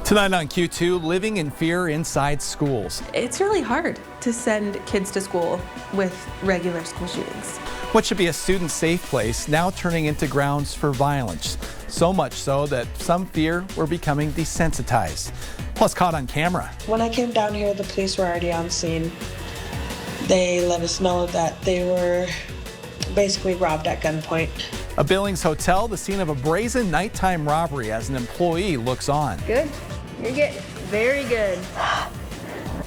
Tonight on Q2, living in fear inside schools. It's really hard to send kids to school with regular school shootings. What should be a student-safe place now turning into grounds for violence. So much so that some fear we're becoming desensitized. Plus caught on camera. When I came down here, the police were already on scene. They let us know that they were basically robbed at gunpoint. A Billings hotel, the scene of a brazen nighttime robbery as an employee looks on. Good. You're getting very good.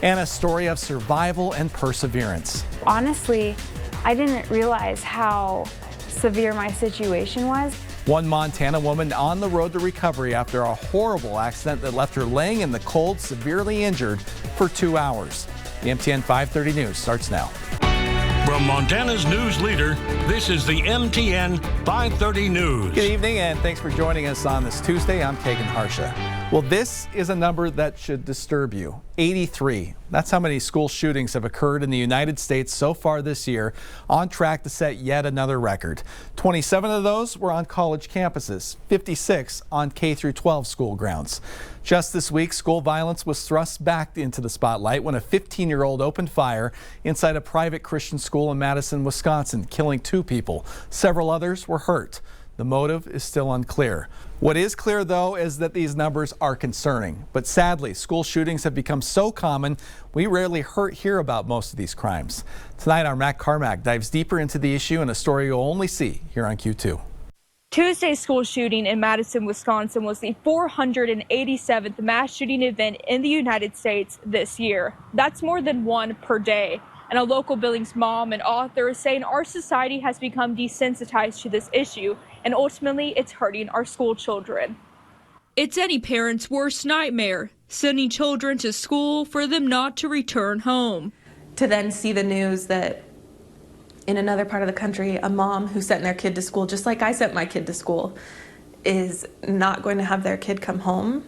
And a story of survival and perseverance. Honestly, I didn't realize how severe my situation was. One Montana woman on the road to recovery after a horrible accident that left her laying in the cold, severely injured for 2 hours. The MTN 530 News starts now. From Montana's news leader, this is the MTN 530 News. Good evening and thanks for joining us on this Tuesday. I'm Keagan Harsha. Well, this is a number that should disturb you. 83. That's how many school shootings have occurred in the United States so far this year, on track to set yet another record. 27 of those were on college campuses, 56 on K-12 school grounds. Just this week, school violence was thrust back into the spotlight when a 15-year-old opened fire inside a private Christian school in Madison, Wisconsin, killing 2 people. Several others were hurt. The motive is still unclear. What is clear, though, is that these numbers are concerning. But sadly, school shootings have become so common, we rarely hear about most of these crimes. Tonight, our Matt Carmack dives deeper into the issue in a story you'll only see here on Q2. Tuesday's school shooting in Madison, Wisconsin was the 487th mass shooting event in the United States this year. That's more than one per day. And a local Billings mom and author is saying our society has become desensitized to this issue, and ultimately it's hurting our school children. It's any parent's worst nightmare, sending children to school for them not to return home. To then see the news that in another part of the country, a mom who sent their kid to school, just like I sent my kid to school, is not going to have their kid come home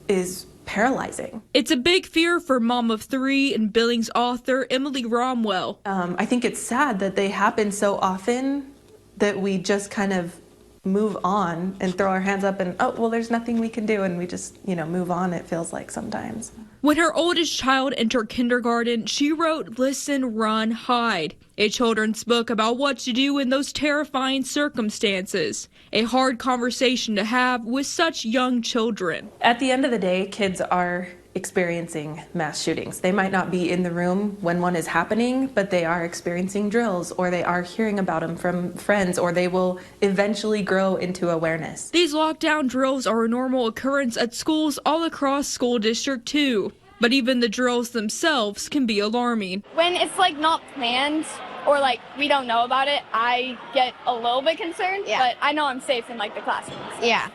is paralyzing. It's a big fear for mom of 3 and Billings author Emily Romwell. I think it's sad that they happen so often that we just kind of move on and throw our hands up and, oh, well, there's nothing we can do. And we just, move on, it feels like sometimes. When her oldest child entered kindergarten, she wrote Listen, Run, Hide, a children's book about what to do in those terrifying circumstances. A hard conversation to have with such young children. At the end of the day, kids are experiencing mass shootings. They might not be in the room when one is happening, but they are experiencing drills, or they are hearing about them from friends, or they will eventually grow into awareness. These lockdown drills are a normal occurrence at schools all across School District 2. But even the drills themselves can be alarming. When it's not planned or we don't know about it, I get a little bit concerned, but I know I'm safe in the classrooms. Yeah.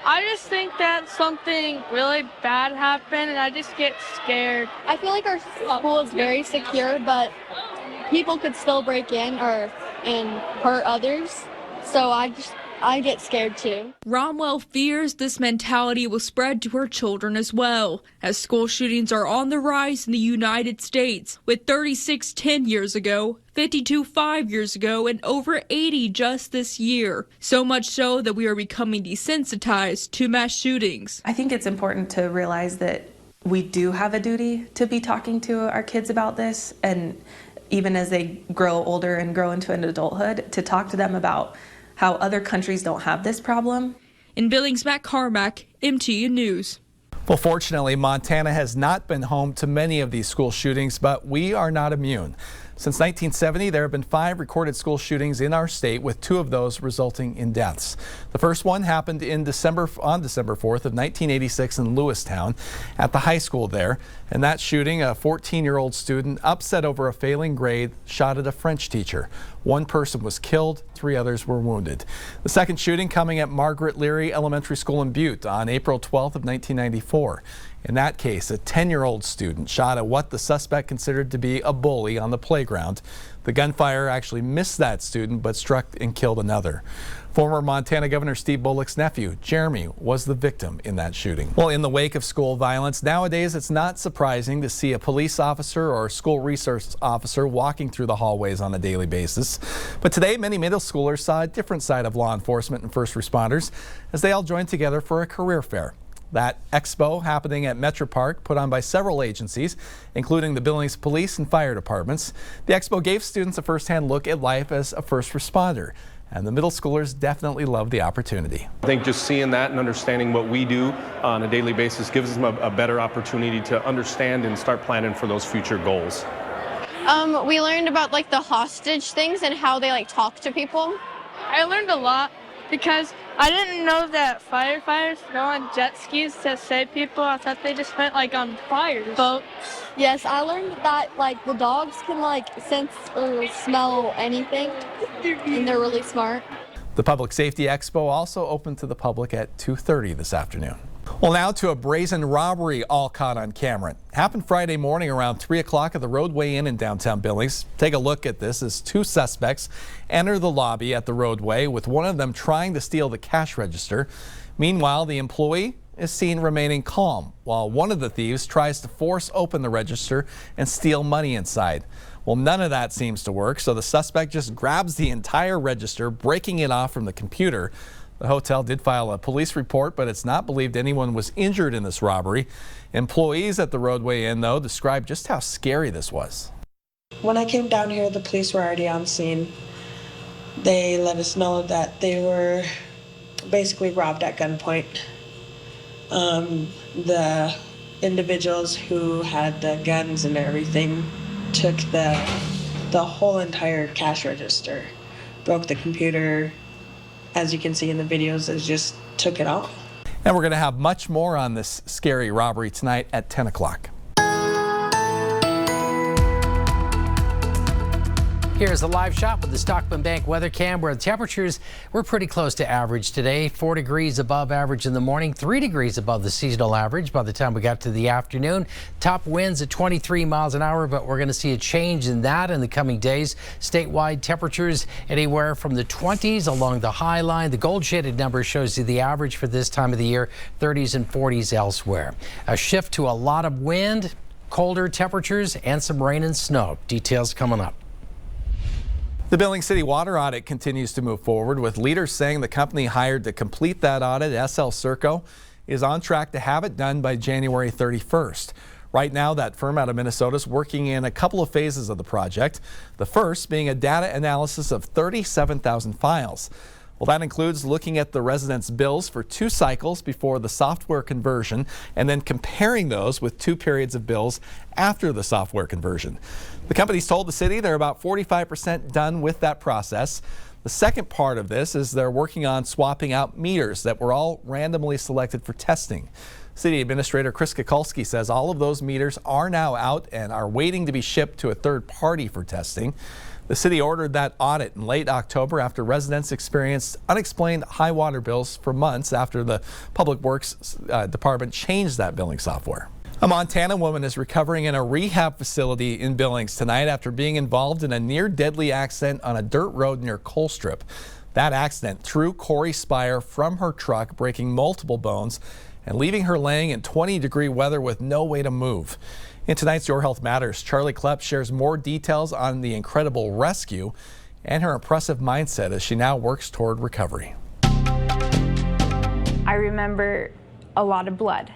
I just think that something really bad happened and I just get scared. I feel like our school is very secure, but people could still break in and hurt others. So I get scared too. Romwell fears this mentality will spread to her children as well, as school shootings are on the rise in the United States, with 36 10 years ago, 52 5 years ago, and over 80 just this year. So much so that we are becoming desensitized to mass shootings. I think it's important to realize that we do have a duty to be talking to our kids about this, and even as they grow older and grow into an adulthood, to talk to them about how other countries don't have this problem. In Billings, Matt Carmack, MTN News. Well, fortunately, Montana has not been home to many of these school shootings, but we are not immune. Since 1970, there have been 5 recorded school shootings in our state, with 2 of those resulting in deaths. The first one happened on December 4th of 1986 in Lewistown at the high school there. In that shooting, a 14-year-old student, upset over a failing grade, shot at a French teacher. 1 person was killed, 3 others were wounded. The second shooting coming at Margaret Leary Elementary School in Butte on April 12th of 1994. In that case, a 10-year-old student shot at what the suspect considered to be a bully on the playground. The gunfire actually missed that student but struck and killed another. Former Montana Governor Steve Bullock's nephew, Jeremy, was the victim in that shooting. Well, in the wake of school violence, nowadays it's not surprising to see a police officer or a school resource officer walking through the hallways on a daily basis. But today, many middle schoolers saw a different side of law enforcement and first responders as they all joined together for a career fair. That expo happening at Metro Park, put on by several agencies, including the Billings Police and Fire Departments. The expo gave students a first-hand look at life as a first responder, and the middle schoolers definitely loved the opportunity. I think just seeing that and understanding what we do on a daily basis gives them a better opportunity to understand and start planning for those future goals. We learned about like the hostage things and how they like talk to people. I learned a lot because I didn't know that firefighters go on jet skis to save people. I thought they just went like on fires. Boats. Yes, I learned that like the dogs can like sense or smell anything, and they're really smart. The Public Safety Expo also opened to the public at 2:30 this afternoon. Well, now to a brazen robbery all caught on camera. It happened Friday morning around 3 o'clock at the Roadway Inn in downtown Billings. Take a look at this as two suspects enter the lobby at the Roadway, with one of them trying to steal the cash register. Meanwhile, the employee is seen remaining calm, while one of the thieves tries to force open the register and steal money inside. Well, none of that seems to work, so the suspect just grabs the entire register, breaking it off from the computer. The hotel did file a police report, but it's not believed anyone was injured in this robbery. Employees at the Roadway Inn, though, described just how scary this was. When I came down here, the police were already on scene. They let us know that they were basically robbed at gunpoint. The individuals who had the guns and everything took the whole entire cash register, broke the computer. As you can see in the videos, it just took it out. And we're going to have much more on this scary robbery tonight at 10 o'clock. Here's a live shot with the Stockman Bank weather cam, where the temperatures were pretty close to average today. 4 degrees above average in the morning, 3 degrees above the seasonal average by the time we got to the afternoon. Top winds at 23 miles an hour, but we're going to see a change in that in the coming days. Statewide temperatures anywhere from the 20s along the high line. The gold shaded number shows you the average for this time of the year, 30s and 40s elsewhere. A shift to a lot of wind, colder temperatures, and some rain and snow. Details coming up. The Billings City water audit continues to move forward, with leaders saying the company hired to complete that audit, SL Serco, is on track to have it done by January 31st. Right now, that firm out of Minnesota is working in a couple of phases of the project, the first being a data analysis of 37,000 files. Well, that includes looking at the residents' bills for 2 cycles before the software conversion, and then comparing those with 2 periods of bills after the software conversion. The company's told the city they're about 45% done with that process. The second part of this is they're working on swapping out meters that were all randomly selected for testing. City Administrator Chris Kukulski says all of those meters are now out and are waiting to be shipped to a third party for testing. The city ordered that audit in late October after residents experienced unexplained high water bills for months after the Public Works Department changed that billing software. A Montana woman is recovering in a rehab facility in Billings tonight after being involved in a near-deadly accident on a dirt road near Colstrip. That accident threw Corey Spire from her truck, breaking multiple bones and leaving her laying in 20-degree weather with no way to move. In tonight's Your Health Matters, Charlie Klepp shares more details on the incredible rescue and her impressive mindset as she now works toward recovery. I remember a lot of blood.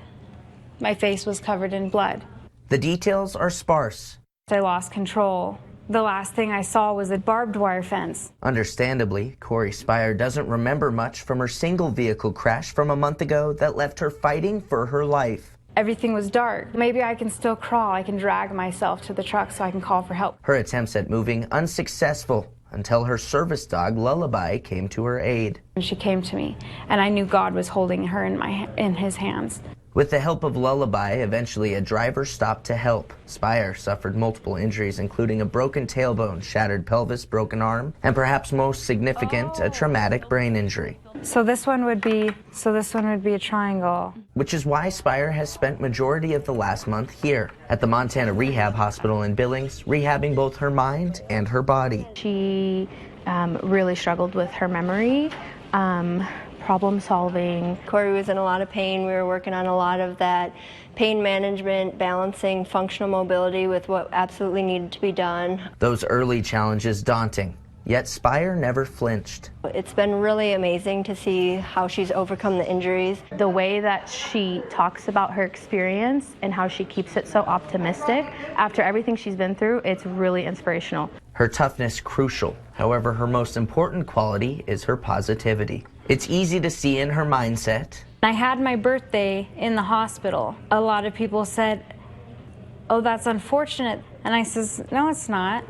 My face was covered in blood. The details are sparse. I lost control. The last thing I saw was a barbed wire fence. Understandably, Corey Spire doesn't remember much from her single vehicle crash from a month ago that left her fighting for her life. Everything was dark. Maybe I can still crawl. I can drag myself to the truck so I can call for help. Her attempts at moving unsuccessful until her service dog Lullaby came to her aid. She came to me, and I knew God was holding her in his hands. With the help of Lullaby, eventually a driver stopped to help. Spire suffered multiple injuries, including a broken tailbone, shattered pelvis, broken arm, and perhaps most significant, a traumatic brain injury. So this one would be a triangle. Which is why Spire has spent majority of the last month here at the Montana Rehab Hospital in Billings, rehabbing both her mind and her body. She really struggled with her memory, problem solving. Corey was in a lot of pain. We were working on a lot of that pain management, balancing functional mobility with what absolutely needed to be done. Those early challenges daunting, Yet Spire never flinched. It's been really amazing to see how she's overcome the injuries. The way that she talks about her experience and how she keeps it so optimistic after everything she's been through, it's really inspirational. Her toughness crucial. However, her most important quality is her positivity. It's easy to see in her mindset. I had my birthday in the hospital. A lot of people said, "Oh, that's unfortunate." And I says, "No, it's not,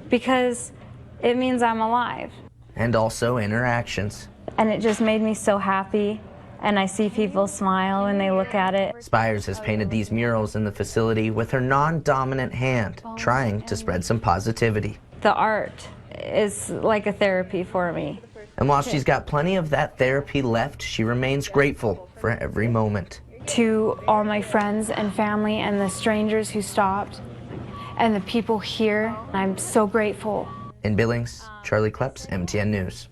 because it means I'm alive." And also in her actions. And it just made me so happy. And I see people smile when they look at it. Spires has painted these murals in the facility with her non-dominant hand, trying to spread some positivity. The art is like a therapy for me. And while she's got plenty of that therapy left, she remains grateful for every moment. To all my friends and family and the strangers who stopped and the people here, I'm so grateful. In Billings, Charlie Kleps, MTN News.